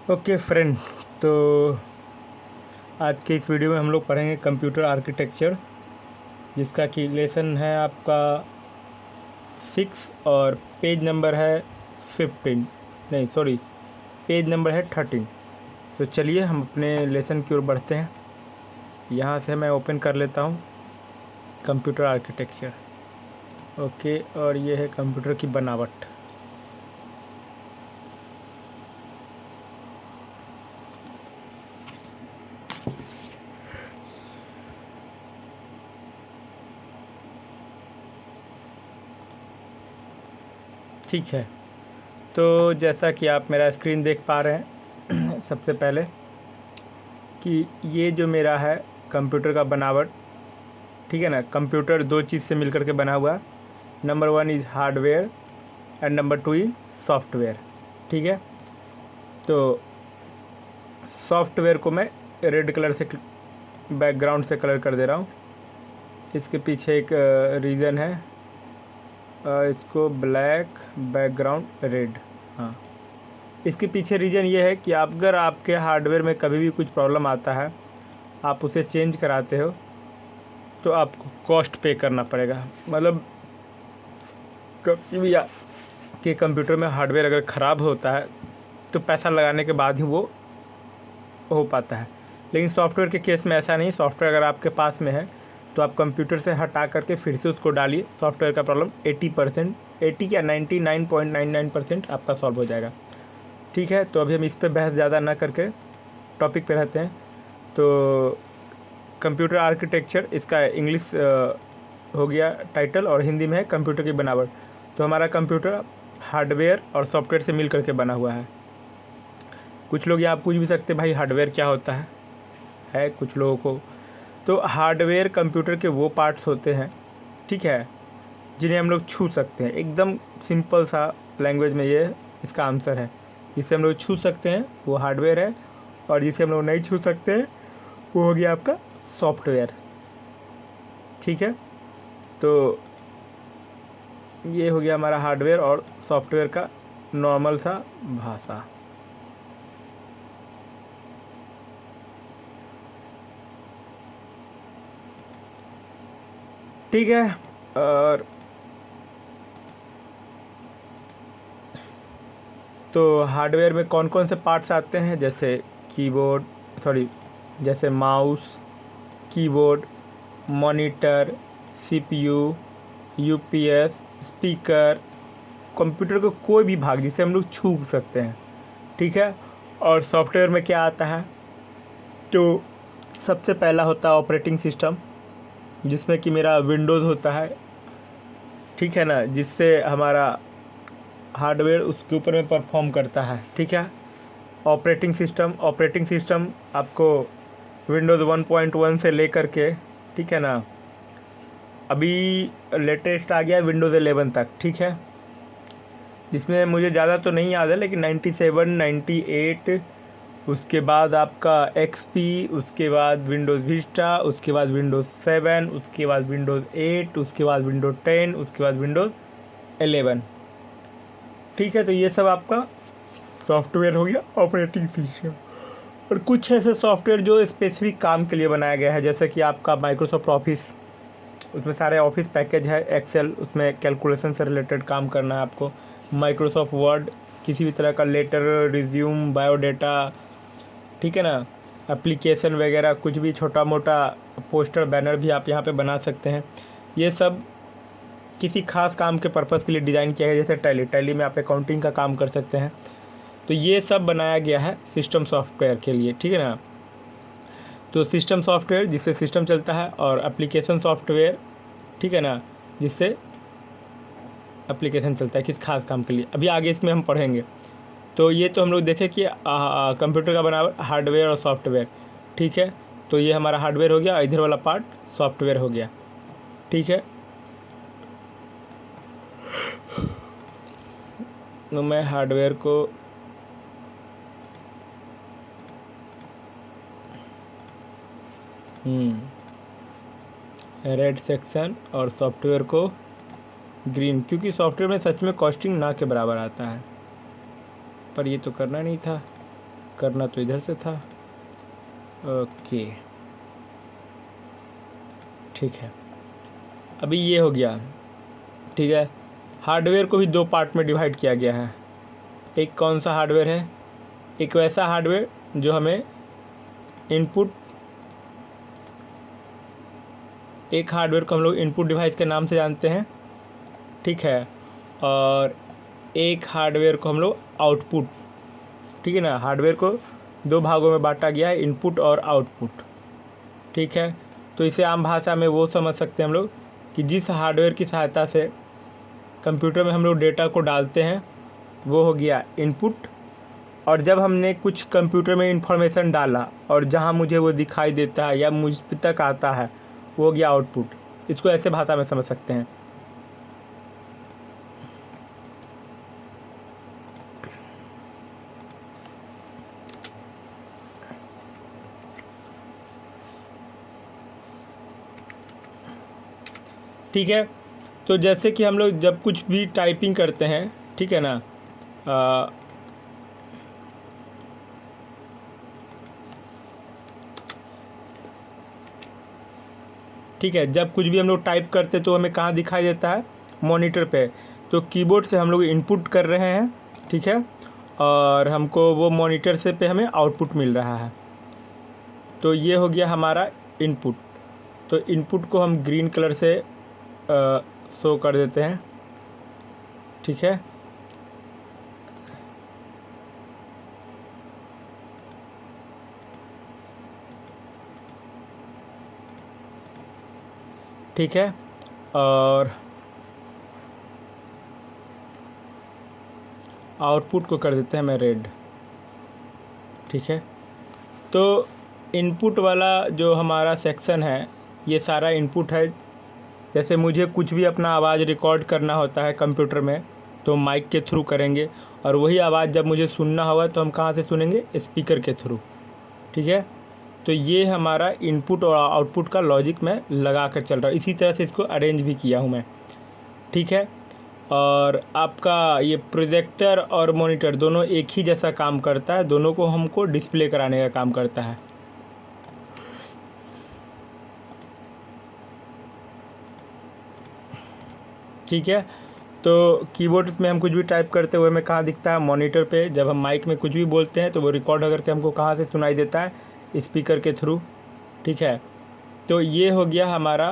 Okay friend, तो आज के इस वीडियो में हम लोग पढ़ेंगे कंप्यूटर आर्किटेक्चर, जिसका कि लेसन है आपका 6 और पेज नंबर है 15, नहीं सॉरी, पेज नंबर है 13। तो चलिए हम अपने लेसन की ओर बढ़ते हैं। यहाँ से मैं ओपन कर लेता हूँ कंप्यूटर आर्किटेक्चर। ओके, और ये है कंप्यूटर की बनावट। ठीक है, तो जैसा कि आप मेरा स्क्रीन देख पा रहे हैं सबसे पहले कि ये जो मेरा है कंप्यूटर का बनावट, ठीक है ना। कंप्यूटर दो चीज़ से मिलकर के बना हुआ है। Number 1 is hardware and number 2 is software. ठीक है, तो सॉफ्टवेयर को मैं रेड कलर से बैकग्राउंड से कलर कर दे रहा हूँ। इसके पीछे एक रीज़न है, इसको ब्लैक बैकग्राउंड रेड। हाँ, इसके पीछे रीज़न ये है कि अगर आपके हार्डवेयर में कभी भी कुछ प्रॉब्लम आता है, आप उसे चेंज कराते हो तो आपको कॉस्ट पे करना पड़ेगा। मतलब कभी भी आपके कंप्यूटर में हार्डवेयर अगर ख़राब होता है तो पैसा लगाने के बाद ही वो हो पाता है। लेकिन सॉफ्टवेयर के केस में ऐसा नहीं। सॉफ्टवेयर अगर आपके पास में है तो आप कंप्यूटर से हटा करके फिर से उसको डालिए, सॉफ्टवेयर का प्रॉब्लम 80% 80 या 99.99% आपका सॉल्व हो जाएगा। ठीक है, तो अभी हम इस पर बहस ज़्यादा ना करके टॉपिक पे रहते हैं। तो कंप्यूटर आर्किटेक्चर, इसका इंग्लिश हो गया टाइटल और हिंदी में है कंप्यूटर की बनावट। तो हमारा कंप्यूटर हार्डवेयर और सॉफ्टवेयर से मिल करके बना हुआ है। कुछ लोग यहाँ पूछ भी सकते भाई हार्डवेयर क्या होता है कुछ लोगों को। तो हार्डवेयर कंप्यूटर के वो पार्ट्स होते हैं, ठीक है, जिन्हें हम लोग छू सकते हैं। एकदम सिंपल सा लैंग्वेज में ये इसका आंसर है। जिसे हम लोग छू सकते हैं वो हार्डवेयर है, और जिसे हम लोग नहीं छू सकते हैं वो हो गया आपका सॉफ्टवेयर। ठीक है, तो ये हो गया हमारा हार्डवेयर और सॉफ्टवेयर का नॉर्मल सा भाषा। ठीक है, और तो हार्डवेयर में कौन कौन से पार्ट्स आते हैं, जैसे mouse, keyboard, monitor, CPU, UPS, speaker, computer का कोई भी भाग जिसे हम लोग छू सकते हैं। ठीक है, और सॉफ्टवेयर में क्या आता है, तो सबसे पहला होता है ऑपरेटिंग सिस्टम, जिसमें कि मेरा विंडोज़ होता है। ठीक है ना, जिससे हमारा हार्डवेयर उसके ऊपर में परफॉर्म करता है। ठीक है, ऑपरेटिंग सिस्टम आपको विंडोज़ 1.1 से लेकर के, ठीक है ना, अभी लेटेस्ट आ गया विंडोज़ 11 तक। ठीक है, जिसमें मुझे ज़्यादा तो नहीं याद है, लेकिन 97, 98, उसके बाद आपका एक्सपी, उसके बाद विंडोज़ विस्टा, उसके बाद विंडोज़ 7, उसके बाद विंडोज़ 8, उसके बाद विंडोज़ 10, उसके बाद विंडोज़ 11। ठीक है, तो ये सब आपका सॉफ्टवेयर हो गया, ऑपरेटिंग सिस्टम। और कुछ ऐसे सॉफ्टवेयर जो स्पेसिफिक काम के लिए बनाया गया है, जैसे कि आपका माइक्रोसॉफ्ट ऑफिस, उसमें सारे ऑफिस पैकेज है। एक्सेल, उसमें कैलकुलेशन से रिलेटेड काम करना है आपको। माइक्रोसॉफ्ट वर्ड, किसी भी तरह का लेटर, रिज्यूम, बायोडाटा, ठीक है ना, एप्लीकेशन वगैरह, कुछ भी छोटा मोटा पोस्टर, बैनर भी आप यहाँ पे बना सकते हैं। ये सब किसी खास काम के पर्पज़ के लिए डिज़ाइन किया है। जैसे टैली में आप अकाउंटिंग का काम कर सकते हैं। तो ये सब बनाया गया है सिस्टम सॉफ्टवेयर के लिए। ठीक है ना, तो सिस्टम सॉफ्टवेयर जिससे सिस्टम चलता है, और एप्लीकेशन सॉफ्टवेयर, ठीक है ना, जिससे एप्लीकेशन चलता है किस खास काम के लिए। अभी आगे इसमें हम पढ़ेंगे। तो ये तो हम लोग देखें कि कंप्यूटर का बनावट हार्डवेयर और सॉफ्टवेयर। ठीक है, तो ये हमारा हार्डवेयर हो गया, इधर वाला पार्ट सॉफ्टवेयर हो गया। ठीक है, तो मैं हार्डवेयर को रेड सेक्शन और सॉफ्टवेयर को ग्रीन, क्योंकि सॉफ्टवेयर में सच में कॉस्टिंग ना के बराबर आता है, पर ये तो करना नहीं था। करना तो इधर से था। ओके ठीक है, अभी ये हो गया। ठीक है, हार्डवेयर को भी दो पार्ट में डिवाइड किया गया है। एक कौन सा हार्डवेयर है? एक वैसा हार्डवेयर जो हमें इनपुट, एक हार्डवेयर को हम लोग इनपुट डिवाइस के नाम से जानते हैं, ठीक है, और एक हार्डवेयर को हम लोग आउटपुट, ठीक है ना। हार्डवेयर को दो भागों में बांटा गया है, इनपुट और आउटपुट, ठीक है। तो इसे आम भाषा में वो समझ सकते हैं हम लोग कि जिस हार्डवेयर की सहायता से कंप्यूटर में हम लोग डेटा को डालते हैं वो हो गया इनपुट, और जब हमने कुछ कंप्यूटर में इंफॉर्मेशन डाला और जहां मुझे वो दिखाई देता है या मुझ तक आता है वो हो गया आउटपुट। इसको ऐसे भाषा में समझ सकते हैं। ठीक है, तो जैसे कि हम लोग जब कुछ भी टाइपिंग करते हैं, ठीक है ना, ठीक है, जब कुछ भी हम लोग टाइप करते तो हमें कहाँ दिखाई देता है? मॉनिटर पे। तो कीबोर्ड से हम लोग इनपुट कर रहे हैं, ठीक है, और हमको वो मॉनिटर से पे हमें आउटपुट मिल रहा है। तो ये हो गया हमारा इनपुट। तो इनपुट को हम ग्रीन कलर से शो कर देते हैं, ठीक है। ठीक है, और आउटपुट को कर देते हैं मैं रेड, ठीक है। तो इनपुट वाला जो हमारा सेक्शन है ये सारा इनपुट है। जैसे मुझे कुछ भी अपना आवाज़ रिकॉर्ड करना होता है कंप्यूटर में तो माइक के थ्रू करेंगे, और वही आवाज़ जब मुझे सुनना होगा तो हम कहाँ से सुनेंगे? स्पीकर के थ्रू, ठीक है। तो ये हमारा इनपुट और आउटपुट का लॉजिक मैं लगा कर चल रहा हूँ। इसी तरह से इसको अरेंज भी किया हूँ मैं, ठीक है। और आपका ये प्रोजेक्टर और मॉनिटर दोनों एक ही जैसा काम करता है, दोनों को हमको डिस्प्ले कराने का काम करता है। ठीक है, तो कीबोर्ड में हम कुछ भी टाइप करते हुए हमें कहाँ दिखता है? मॉनिटर पे। जब हम माइक में कुछ भी बोलते हैं तो वो रिकॉर्ड करके हमको कहाँ से सुनाई देता है? स्पीकर के थ्रू, ठीक है। तो ये हो गया हमारा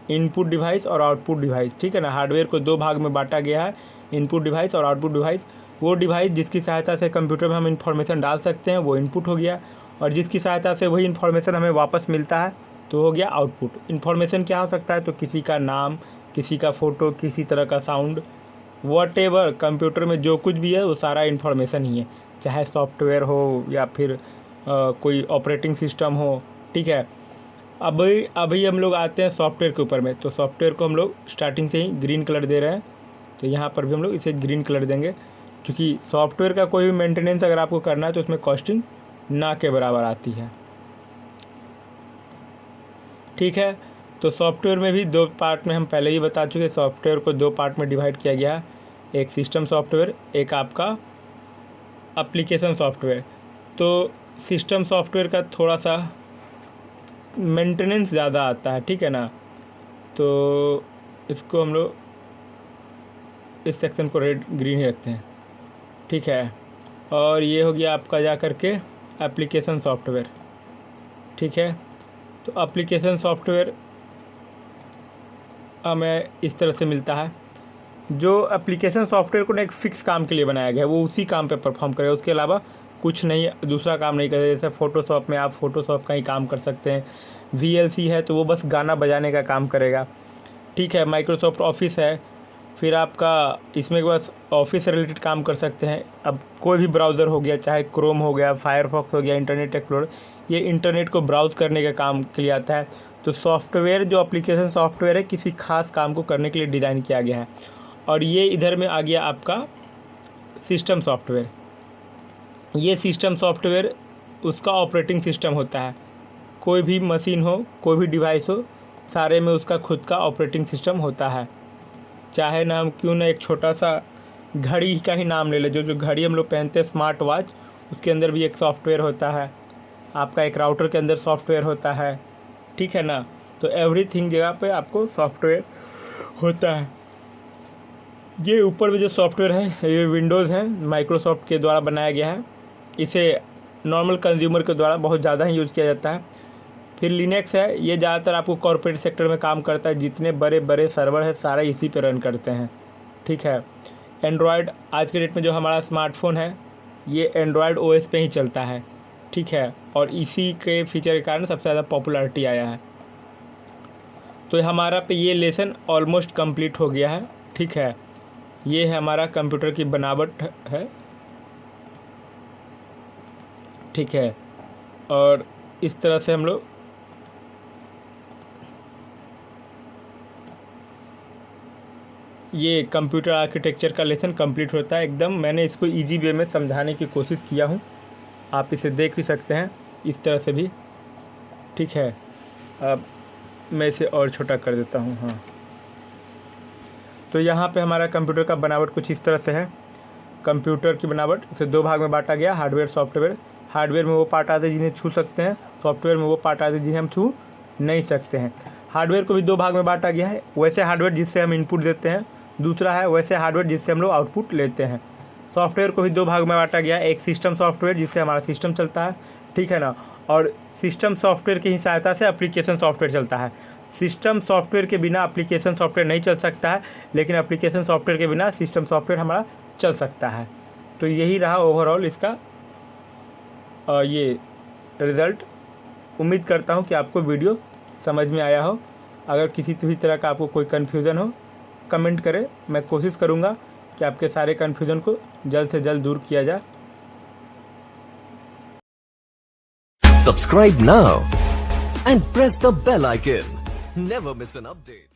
इनपुट डिवाइस और आउटपुट डिवाइस, ठीक है ना। हार्डवेयर को दो भाग में बांटा गया है, इनपुट डिवाइस और आउटपुट डिवाइस। वो डिवाइस जिसकी सहायता से कंप्यूटर में हम इंफॉर्मेशन डाल सकते हैं वो इनपुट हो गया, और जिसकी सहायता से वही इन्फॉर्मेशन हमें वापस मिलता है तो हो गया आउटपुट। इन्फॉर्मेशन क्या हो सकता है? तो किसी का नाम, किसी का फ़ोटो, किसी तरह का साउंड, वॉटेवर कंप्यूटर में जो कुछ भी है वो सारा इन्फॉर्मेशन ही है, चाहे सॉफ्टवेयर हो या फिर कोई ऑपरेटिंग सिस्टम हो, ठीक है। अभी हम लोग आते हैं सॉफ्टवेयर के ऊपर में। तो सॉफ्टवेयर को हम लोग स्टार्टिंग से ही ग्रीन कलर दे रहे हैं, तो यहाँ पर भी हम लोग इसे ग्रीन कलर देंगे, क्योंकि सॉफ्टवेयर का कोई भी मेंटेनेंस अगर आपको करना है तो उसमें कॉस्टिंग ना के बराबर आती है, ठीक है। तो सॉफ्टवेयर में भी दो पार्ट में हम पहले ही बता चुके, सॉफ्टवेयर को दो पार्ट में डिवाइड किया गया है, एक सिस्टम सॉफ्टवेयर, एक आपका एप्लीकेशन सॉफ्टवेयर। तो सिस्टम सॉफ्टवेयर का थोड़ा सा मेंटेनेंस ज़्यादा आता है, ठीक है ना। तो इसको हम लोग इस सेक्शन को रेड ग्रीन ही रखते हैं, ठीक है। और ये हो गया आपका जा करके एप्लीकेशन सॉफ्टवेयर, ठीक है। तो एप्लीकेशन सॉफ्टवेयर हमें इस तरह से मिलता है। जो एप्लीकेशन सॉफ्टवेयर को ना एक फ़िक्स काम के लिए बनाया गया है, वो उसी काम पे परफॉर्म करेगा, उसके अलावा कुछ नहीं, दूसरा काम नहीं करेगा। जैसे फ़ोटोशॉप में आप फ़ोटोशॉप का ही काम कर सकते हैं, VLC है तो वो बस गाना बजाने का काम करेगा, ठीक है। माइक्रोसॉफ्ट ऑफिस है, फिर आपका इसमें बस ऑफिस से रिलेटेड काम कर सकते हैं। अब कोई भी ब्राउज़र हो गया, चाहे क्रोम हो गया, फायरफॉक्स हो गया, इंटरनेट एक्सप्लोरर, ये इंटरनेट को ब्राउज़ करने का काम के लिए आता है। तो सॉफ्टवेयर जो एप्लीकेशन सॉफ्टवेयर है किसी खास काम को करने के लिए डिज़ाइन किया गया है। और ये इधर में आ गया आपका सिस्टम सॉफ्टवेयर। ये सिस्टम सॉफ्टवेयर उसका ऑपरेटिंग सिस्टम होता है। कोई भी मशीन हो, कोई भी डिवाइस हो, सारे में उसका खुद का ऑपरेटिंग सिस्टम होता है। चाहे ना हम क्यों ना एक छोटा सा घड़ी का ही नाम ले लें, जो घड़ी हम लोग पहनते हैं स्मार्ट वॉच, उसके अंदर भी एक सॉफ्टवेयर होता है, आपका एक राउटर के अंदर सॉफ्टवेयर होता है, ठीक है ना। तो एवरीथिंग जगह पे आपको सॉफ्टवेयर होता है। ये ऊपर में जो सॉफ्टवेयर है ये विंडोज़ है, माइक्रोसॉफ्ट के द्वारा बनाया गया है। इसे नॉर्मल कंज्यूमर के द्वारा बहुत ज़्यादा ही यूज़ किया जाता है। फिर लिनक्स है, ये ज़्यादातर आपको कॉर्पोरेट सेक्टर में काम करता है, जितने बड़े बड़े सर्वर है सारे इसी पे रन करते हैं, ठीक है। एंड्रॉयड, आज के डेट में जो हमारा स्मार्टफोन है ये एंड्रॉयड ओएस पे ही चलता है, ठीक है, और इसी के फीचर के कारण सबसे ज़्यादा पॉपुलैरिटी आया है। तो हमारा पे ये लेसन ऑलमोस्ट कंप्लीट हो गया है, ठीक है। ये है हमारा कंप्यूटर की बनावट है, ठीक है। और इस तरह से हम लोग ये कंप्यूटर आर्किटेक्चर का लेसन कंप्लीट होता है एकदम। मैंने इसको इजी वे में समझाने की कोशिश किया हूँ, आप इसे देख भी सकते हैं इस तरह से भी, ठीक है। अब मैं इसे और छोटा कर देता हूँ। हाँ, तो यहाँ पे हमारा कंप्यूटर का बनावट कुछ इस तरह से है। कंप्यूटर की बनावट इसे दो भाग में बांटा गया, हार्डवेयर सॉफ्टवेयर। हार्डवेयर में वो पार्ट आते हैं जिन्हें छू सकते हैं, सॉफ्टवेयर में वो पार्ट आते हैं जिन्हें हम छू नहीं सकते हैं। हार्डवेयर को भी दो भाग में बांटा गया है, वैसे हार्डवेयर जिससे हम इनपुट देते हैं, दूसरा है वैसे हार्डवेयर जिससे हम लोग आउटपुट लेते हैं। सॉफ्टवेयर को भी दो भाग में बांटा गया है, एक सिस्टम सॉफ्टवेयर जिससे हमारा सिस्टम चलता है, ठीक है ना, और सिस्टम सॉफ्टवेयर की ही सहायता से एप्लीकेशन सॉफ्टवेयर चलता है। सिस्टम सॉफ्टवेयर के बिना एप्लीकेशन सॉफ्टवेयर नहीं चल सकता है, लेकिन एप्लीकेशन सॉफ्टवेयर के बिना सिस्टम सॉफ्टवेयर हमारा चल सकता है। तो यही रहा ओवरऑल इसका ये रिज़ल्ट। उम्मीद करता हूँ कि आपको वीडियो समझ में आया हो। अगर किसी भी तरह का आपको कोई कन्फ्यूज़न हो कमेंट करें, मैं कोशिश करूँगा कि आपके सारे कन्फ्यूज़न को जल्द से जल्द दूर किया जाए। Subscribe now and press the bell icon. Never miss an update.